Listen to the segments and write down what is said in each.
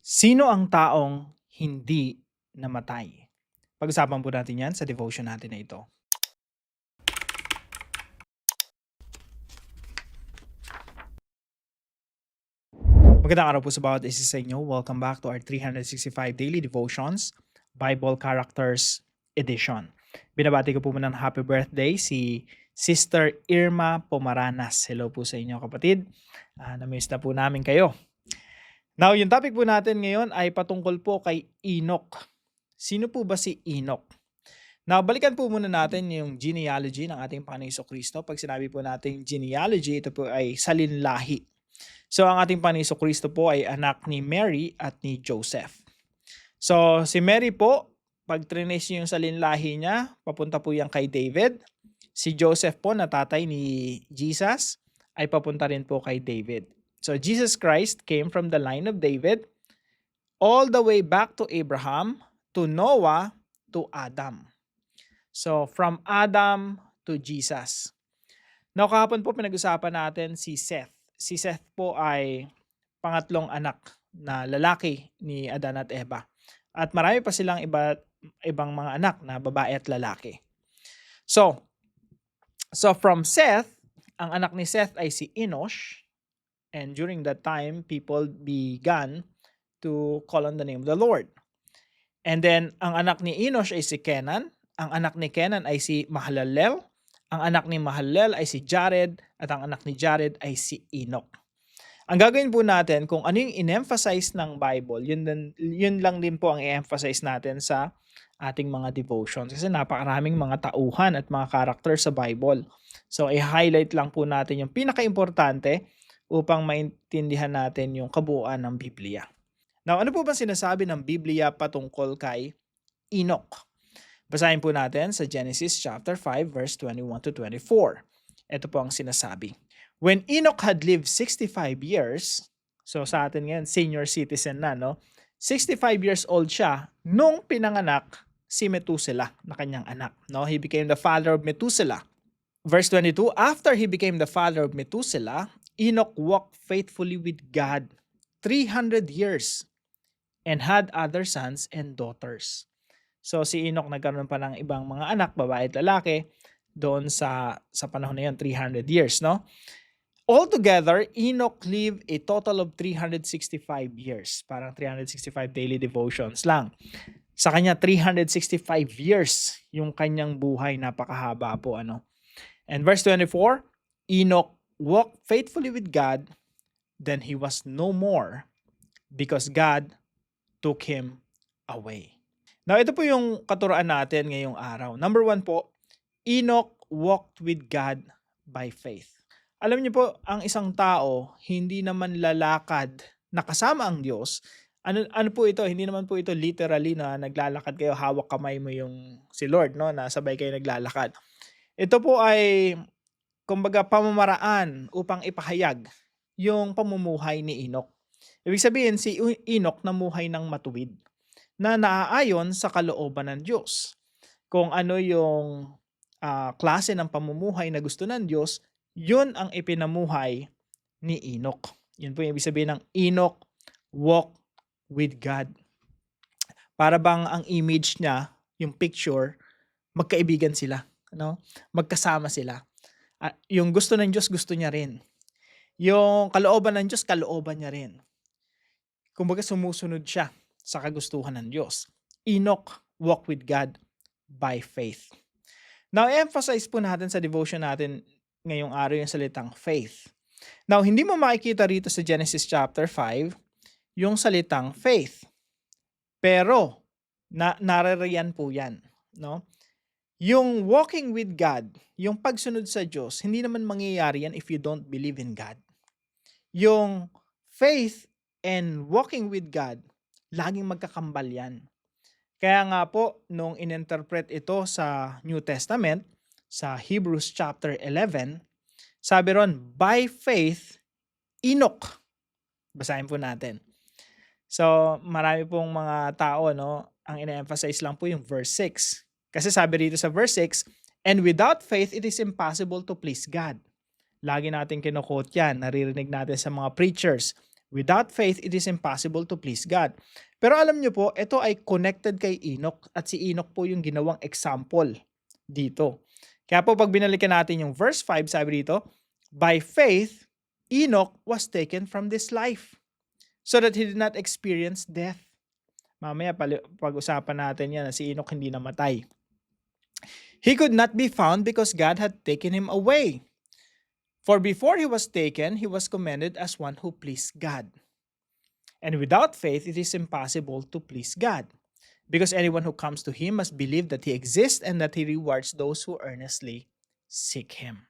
Sino ang taong hindi namatay? Pag-usapan po natin 'yan sa devotion natin na ito. Magandang araw po sa bawat isa sa inyo. Welcome back to our 365 Daily Devotions, Bible Characters Edition. Binabati ko po muna ng happy birthday si Sister Irma Pomaranas. Hello po sa inyo kapatid. Na-miss na po namin kayo. Now, yung topic po natin ngayon ay patungkol po kay Enoch. Sino po ba si Enoch? Now, balikan po muna natin yung genealogy ng ating Panginoong Jesucristo. Pag sinabi po natin genealogy, ito po ay salinlahi. So, ang ating Panginoong Jesucristo po ay anak ni Mary at ni Joseph. So, si Mary po, pag trinace niyo yung salinlahi niya, papunta po yan kay David. Si Joseph po, na tatay ni Jesus, ay papunta rin po kay David. So, Jesus Christ came from the line of David all the way back to Abraham, to Noah, to Adam. So, from Adam to Jesus. Now, kahapon po pinag-usapan natin si Seth. Si Seth po ay pangatlong anak na lalaki ni Adan at Eva. At marami pa silang ibang mga anak na babae at lalaki. So from Seth, ang anak ni Seth ay si Enosh. And during that time, people began to call on the name of the Lord. And then, ang anak ni Enosh ay si Kenan. Ang anak ni Kenan ay si Mahalalel. Ang anak ni Mahalalel ay si Jared. At ang anak ni Jared ay si Enoch. Ang gagawin po natin, kung ano yung in-emphasize ng Bible, yun lang din po ang i-emphasize natin sa ating mga devotions. Kasi napakaraming mga tauhan at mga character sa Bible. So, i-highlight lang po natin yung pinaka-importante upang maintindihan natin yung kabuuan ng Biblia. Now, ano po ba sinasabi ng Biblia patungkol kay Enoch? Basahin po natin sa Genesis chapter 5 verse 21 to 24. Ito po ang sinasabi. When Enoch had lived 65 years, so sa atin ngayon, senior citizen na, no? 65 years old siya nung pinanganak si Methuselah na kanyang anak. No? He became the father of Methuselah. Verse 22, after he became the father of Methuselah, Enoch walked faithfully with God 300 years and had other sons and daughters. So si Enoch nagkaroon pa ng ibang mga anak, babae at lalaki, doon sa panahon na yun, 300 years, no? Altogether, Enoch lived a total of 365 years. Parang 365 daily devotions lang. Sa kanya, 365 years yung kanyang buhay, napakahaba po, ano? And verse 24, Enoch walked faithfully with God, then he was no more because God took him away. Now, ito po yung katuroan natin ngayong araw. Number 1 po, Enoch walked with God by faith. Alam niyo po, ang isang tao, hindi naman lalakad na kasama ang Diyos. Ano po ito? Hindi naman po ito literally na naglalakad kayo, hawak kamay mo yung si Lord, no? Na sabay kayo naglalakad. Ito po ay, kumbaga, pamamaraan upang ipahayag yung pamumuhay ni Enoch. Ibig sabihin, si Enoch namuhay ng matuwid na naaayon sa kalooban ng Diyos. Kung ano yung klase ng pamumuhay na gusto ng Diyos, yun ang ipinamuhay ni Enoch. Yun po yung ibig sabihin ng Enoch walk with God. Para bang ang image niya, yung picture, magkaibigan sila. No? Magkasama sila. Yung gusto ng Diyos, gusto niya rin. Yung kalooban ng Diyos, kalooban niya rin. Kumbaga sumusunod siya sa kagustuhan ng Diyos. Enoch walked with God by faith. Now, emphasize po natin sa devotion natin ngayong araw yung salitang faith. Now, hindi mo makikita rito sa Genesis chapter 5 yung salitang faith. Pero, naririyan po yan. No? Yung walking with God, yung pagsunod sa Diyos, hindi naman mangyayari yan if you don't believe in God. Yung faith and walking with God, laging magkakambal yan. Kaya nga po, nung ininterpret ito sa New Testament, sa Hebrews chapter 11, sabi ron, by faith, Enoch. Basahin po natin. So, marami pong mga tao, no, ang ina-emphasize lang po yung verse 6. Kasi sabi rito sa verse 6, and without faith, it is impossible to please God. Lagi natin kino-quote yan, naririnig natin sa mga preachers. Without faith, it is impossible to please God. Pero alam nyo po, ito ay connected kay Enoch at si Enoch po yung ginawang example dito. Kaya po pag binalikan natin yung verse 5, sabi dito, by faith, Enoch was taken from this life so that he did not experience death. Mamaya pag-usapan natin yan na si Enoch hindi namatay. He could not be found because God had taken him away. For before he was taken, he was commended as one who pleased God. And without faith, it is impossible to please God. Because anyone who comes to him must believe that he exists and that he rewards those who earnestly seek him.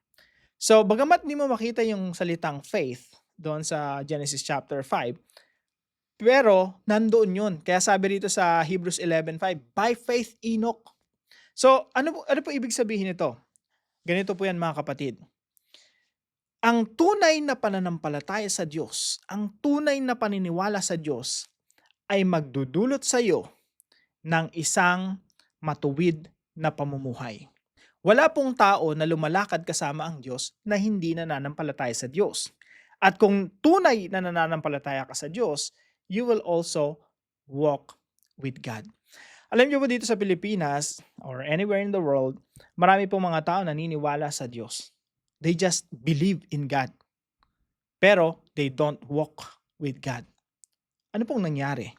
So, bagamat di mo makita yung salitang faith doon sa Genesis chapter 5, pero nandoon yun. Kaya sabi rito sa Hebrews 11:5, by faith Enoch. So, ano po ibig sabihin nito? Ganito po yan mga kapatid. Ang tunay na pananampalataya sa Diyos, ang tunay na paniniwala sa Diyos ay magdudulot sa iyo ng isang matuwid na pamumuhay. Wala pong tao na lumalakad kasama ang Diyos na hindi nananampalataya sa Diyos. At kung tunay na nananampalataya ka sa Diyos, you will also walk with God. Alam niyo po dito sa Pilipinas or anywhere in the world, marami pong mga tao naniniwala sa Diyos. They just believe in God. Pero they don't walk with God. Ano pong nangyari?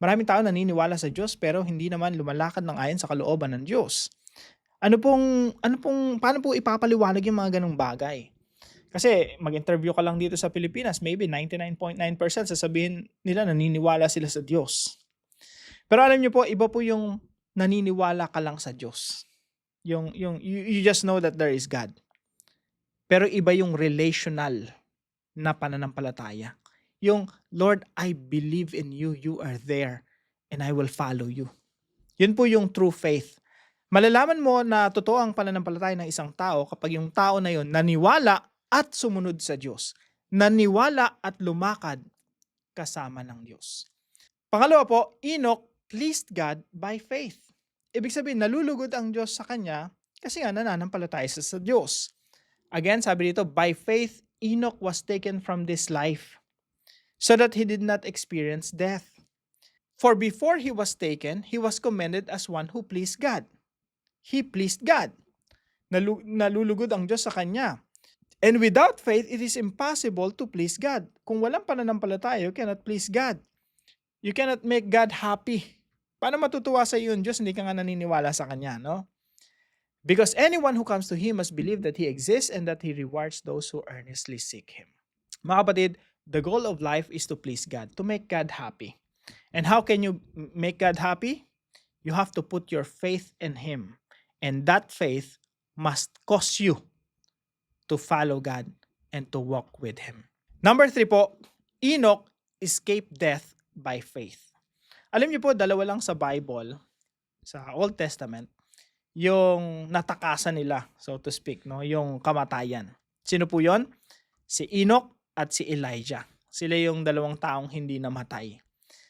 Maraming tao naniniwala sa Diyos pero hindi naman lumalakad ng ayon sa kalooban ng Diyos. Paano po ipapaliwanag yung mga ganung bagay? Kasi mag-interview ka lang dito sa Pilipinas, maybe 99.9% sasabihin nila naniniwala sila sa Diyos. Pero alam niyo po, iba po yung naniniwala ka lang sa Diyos. You just know that there is God. Pero iba yung relational na pananampalataya. Yung, Lord, I believe in you. You are there. And I will follow you. Yun po yung true faith. Malalaman mo na totoo ang pananampalataya ng isang tao kapag yung tao na yun naniwala at sumunod sa Diyos. Naniwala at lumakad kasama ng Diyos. Pangalawa po, Enoch pleased God by faith. Ibig sabihin, nalulugod ang Diyos sa kanya kasi nga nananampalataya sa Diyos. Again, sabi dito, by faith, Enoch was taken from this life so that he did not experience death. For before he was taken, he was commended as one who pleased God. He pleased God. Nalulugod ang Diyos sa kanya. And without faith, it is impossible to please God. Kung walang pananampalataya, you cannot please God. You cannot make God happy. Paano matutuwa sa iyo yung Diyos? Hindi ka nga naniniwala sa Kanya, no? Because anyone who comes to Him must believe that He exists and that He rewards those who earnestly seek Him. Mga kapatid, the goal of life is to please God, to make God happy. And how can you make God happy? You have to put your faith in Him. And that faith must cause you to follow God and to walk with Him. Number 3 po, Enoch escaped death by faith. Alam niyo po, dalawa lang sa Bible, sa Old Testament, yung natakasan nila, so to speak, no, yung kamatayan. Sino po yon? Si Enoch at si Elijah. Sila yung dalawang taong hindi namatay.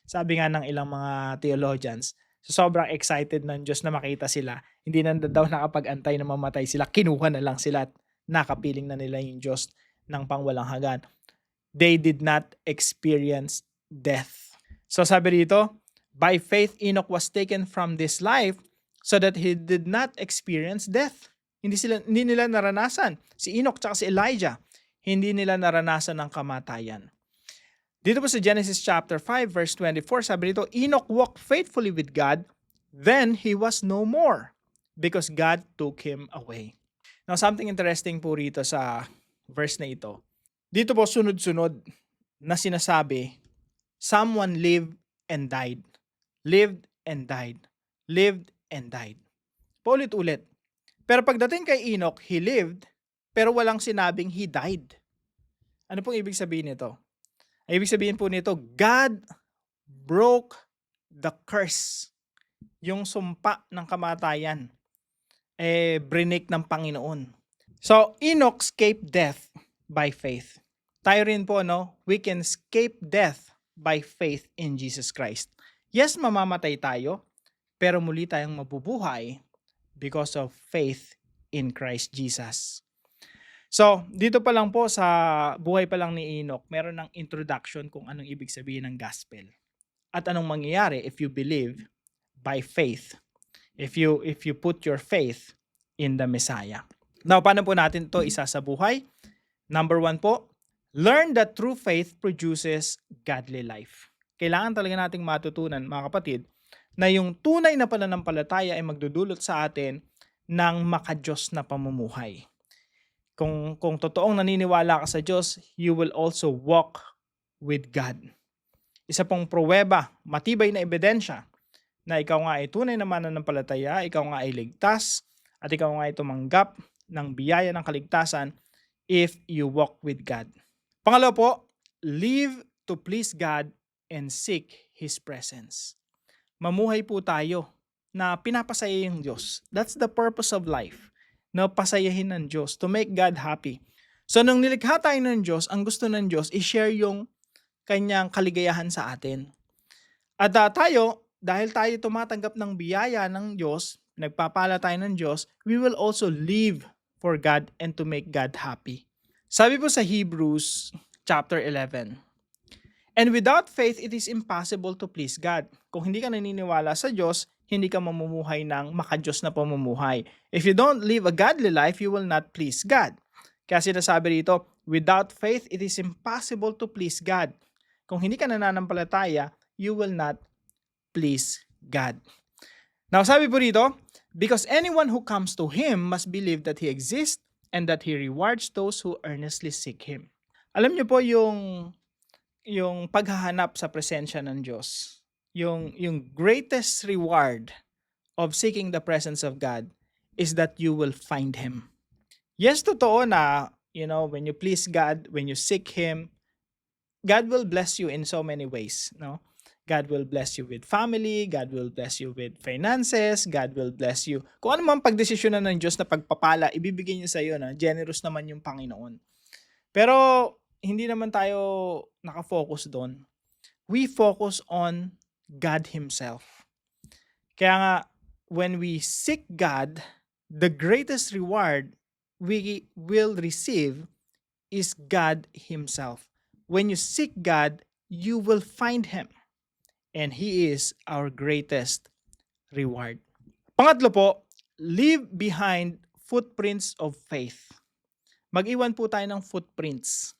Sabi nga ng ilang mga theologians, so sobrang excited ng Diyos na makita sila, hindi na daw nakapag-antay na mamatay sila, kinuha na lang sila at nakapiling na nila yung Diyos ng pangwalang hanggan. They did not experience death. So sabi dito, by faith Enoch was taken from this life so that he did not experience death. Hindi nila naranasan. Si Enoch at si Elijah, hindi nila naranasan ng kamatayan. Dito po sa Genesis chapter 5 verse 24, sabi dito, Enoch walked faithfully with God, then he was no more because God took him away. Now, something interesting po rito sa verse na ito. Dito po sunod-sunod na sinasabi, someone lived and died. Lived and died. Lived and died. Paulit-ulit. Pero pagdating kay Enoch, he lived, pero walang sinabing he died. Ano pong ibig sabihin nito? Ibig sabihin po nito, God broke the curse. Yung sumpa ng kamatayan, brinik ng Panginoon. So, Enoch escaped death by faith. Tayo rin po, no? We can escape death by faith in Jesus Christ. Yes, mamamatay tayo, pero muli tayong mabubuhay because of faith in Christ Jesus. So, dito pa lang po sa buhay pa lang ni Enoch, meron ng introduction kung anong ibig sabihin ng gospel. At anong mangyayari if you believe by faith. If you put your faith in the Messiah. Now, paano po natin to isa sa buhay? Number 1 po, learn that true faith produces godly life. Kailangan talaga nating matutunan, mga kapatid, na yung tunay na pananampalataya ay magdudulot sa atin ng makadiyos na pamumuhay. Kung totoong naniniwala ka sa Diyos, you will also walk with God. Isa pong pruweba, matibay na ebidensya na ikaw nga ay tunay na mananampalataya, ikaw nga ay ligtas, at ikaw nga ay tumanggap ng biyaya ng kaligtasan if you walk with God. Pangalawa po, live to please God and seek His presence. Mamuhay po tayo na pinapasaya yung Diyos. That's the purpose of life, na pasayahin ng Diyos, to make God happy. So nung nilikha tayo ng Diyos, ang gusto ng Diyos i-share yung kanyang kaligayahan sa atin. At tayo, dahil tayo tumatanggap ng biyaya ng Diyos, nagpapala tayo ng Diyos, we will also live for God and to make God happy. Sabi po sa Hebrews chapter 11, and without faith, it is impossible to please God. Kung hindi ka naniniwala sa Diyos, hindi ka mamumuhay ng makadiyos na pamumuhay. If you don't live a godly life, you will not please God. Kaya sinasabi rito, without faith, it is impossible to please God. Kung hindi ka nananampalataya, you will not please God. Now, sabi po rito, because anyone who comes to Him must believe that He exists and that He rewards those who earnestly seek Him. Alam niyo po yung paghahanap sa presensya ng Diyos, yung greatest reward of seeking the presence of God is that you will find Him. Yes, totoo na, when you please God, when you seek Him, God will bless you in so many ways, no? God will bless you with family, God will bless you with finances, God will bless you. Kung ano man pagdesisyonan ng Diyos na pagpapala, ibibigay niya sa iyo, na generous naman yung Panginoon. Pero hindi naman tayo nakafocus doon. We focus on God Himself. Kaya nga, when we seek God, the greatest reward we will receive is God Himself. When you seek God, you will find Him. And He is our greatest reward. Pangatlo po, leave behind footprints of faith. Mag-iwan po tayo ng footprints.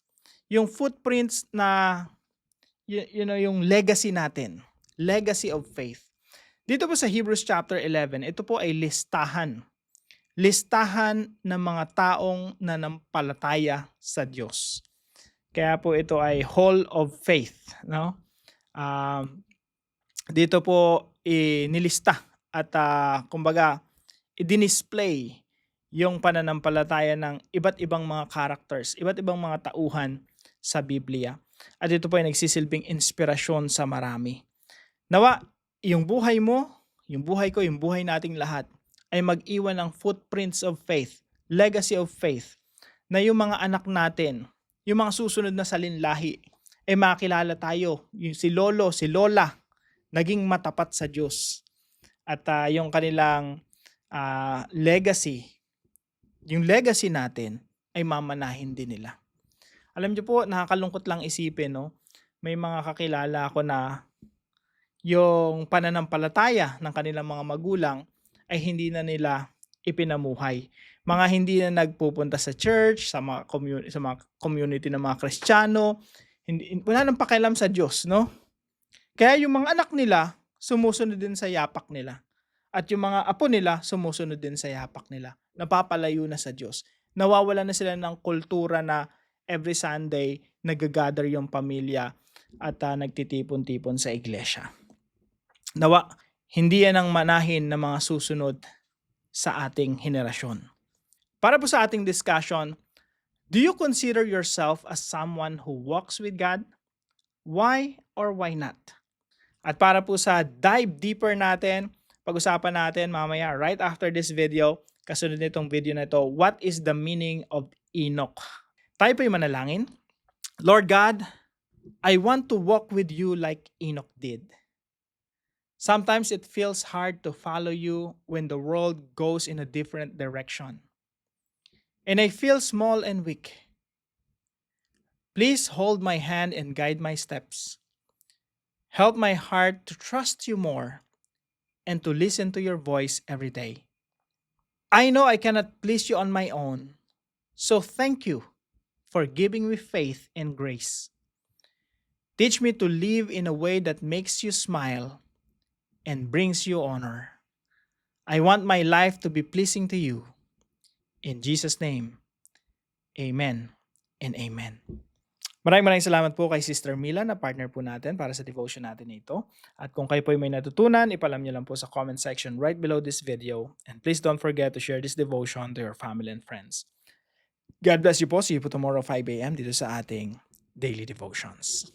Yung footprints na, yung legacy natin. Legacy of faith. Dito po sa Hebrews chapter 11, ito po ay listahan. Listahan ng mga taong nanampalataya sa Diyos. Kaya po ito ay hall of faith, no? Dito po nilista at kumbaga i-display yung pananampalataya ng iba't ibang mga characters, iba't ibang mga tauhan sa Biblia. At ito po ay nagsisilbing inspirasyon sa marami. Nawa, yung buhay mo, yung buhay ko, yung buhay nating lahat ay mag-iwan ng footprints of faith, legacy of faith, na yung mga anak natin, yung mga susunod na salinlahi, ay makilala tayo. Yung si lolo, si lola, naging matapat sa Diyos. At yung kanilang legacy, yung legacy natin ay mamanahin din nila. Alam niyo po, nakakalungkot lang isipin, no? May mga kakilala ako na yung pananampalataya ng kanilang mga magulang ay hindi na nila ipinamuhay. Mga hindi na nagpupunta sa church, sa mga community ng mga Kristiyano, wala nang pakialam sa Diyos, no? Kaya yung mga anak nila, sumusunod din sa yapak nila. At yung mga apo nila, sumusunod din sa yapak nila. Napapalayo na sa Diyos. Nawawala na sila ng kultura na every Sunday, nag-gather yung pamilya at nagtitipon-tipon sa iglesia. Nawa, hindi yan ang manahin ng mga susunod sa ating henerasyon. Para po sa ating discussion, do you consider yourself as someone who walks with God? Why or why not? At para po sa dive deeper natin, pag-usapan natin mamaya right after this video, kasunod nitong video na ito, what is the meaning of Enoch? Tayo po yung manalangin. Lord God, I want to walk with you like Enoch did. Sometimes it feels hard to follow you when the world goes in a different direction. and I feel small and weak. Please hold my hand and guide my steps. Help my heart to trust you more and to listen to your voice every day. I know I cannot please you on my own, so thank you for giving me faith and grace. Teach me to live in a way that makes you smile and brings you honor. I want my life to be pleasing to you. In Jesus' name, amen and amen. Maraming salamat po kay Sister Mila na partner po natin para sa devotion natin ito. At kung kayo po ay may natutunan, ipalam niyo lang po sa comment section right below this video. And please don't forget to share this devotion to your family and friends. God bless you po. See you po tomorrow 5 a.m. dito sa ating Daily Devotions.